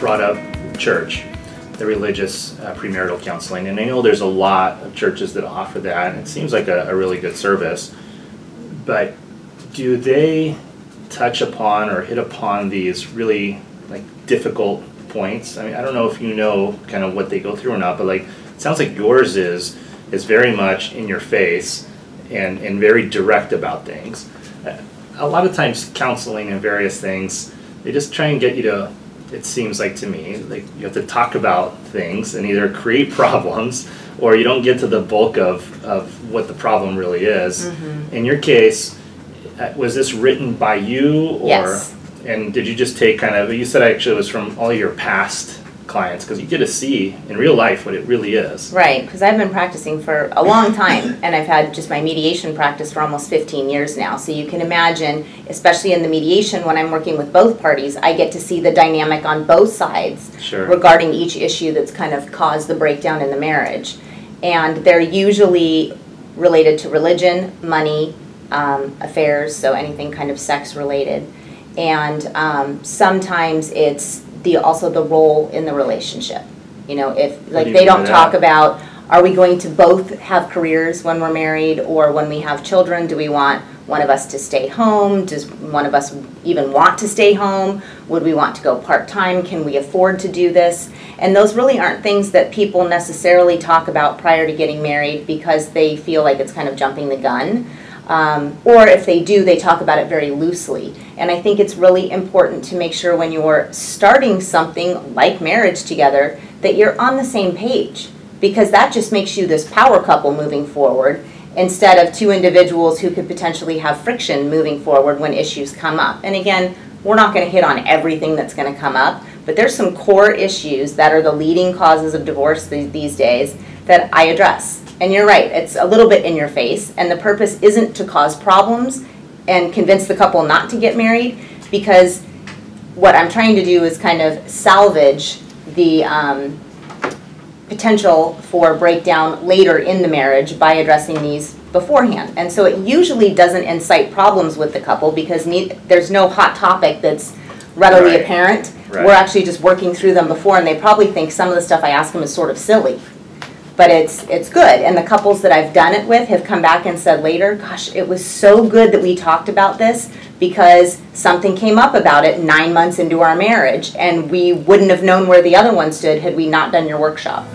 brought up church, the religious premarital counseling, and I know there's a lot of churches that offer that, and it seems like a really good service, but do they touch upon or hit upon these really like difficult points? I mean, I don't know if you know kind of what they go through or not, but like it sounds like yours is very much in your face and very direct about things. A lot of times counseling and various things, they just try and get you to, it seems like to me, like you have to talk about things and either create problems or you don't get to the bulk of what the problem really is. Mm-hmm. In your case, was this written by you, or yes. And did you just take kind of, you said actually it was from all your past clients, because you get to see in real life what it really is. Right, because I've been practicing for a long time, and I've had just my mediation practice for almost 15 years now. So you can imagine, especially in the mediation, when I'm working with both parties, I get to see the dynamic on both sides sure. regarding each issue that's kind of caused the breakdown in the marriage. And they're usually related to religion, money, affairs, so anything kind of sex related. And sometimes it's also the role in the relationship. You know, if like they don't talk about, are we going to both have careers when we're married, or when we have children, do we want one of us to stay home? Does one of us even want to stay home? Would we want to go part-time? Can we afford to do this? And those really aren't things that people necessarily talk about prior to getting married, because they feel like it's kind of jumping the gun. Or if they do, they talk about it very loosely. And I think it's really important to make sure when you're starting something like marriage together that you're on the same page, because that just makes you this power couple moving forward, instead of two individuals who could potentially have friction moving forward when issues come up. And again, we're not going to hit on everything that's going to come up, but there's some core issues that are the leading causes of divorce these days that I address. And you're right, it's a little bit in your face, and the purpose isn't to cause problems and convince the couple not to get married, because what I'm trying to do is kind of salvage the potential for breakdown later in the marriage by addressing these beforehand. And so it usually doesn't incite problems with the couple, because there's no hot topic that's readily apparent. Right. We're actually just working through them before, and they probably think some of the stuff I ask them is sort of silly. But it's good, and the couples that I've done it with have come back and said later, gosh, it was so good that we talked about this, because something came up about it 9 months into our marriage, and we wouldn't have known where the other one stood had we not done your workshop.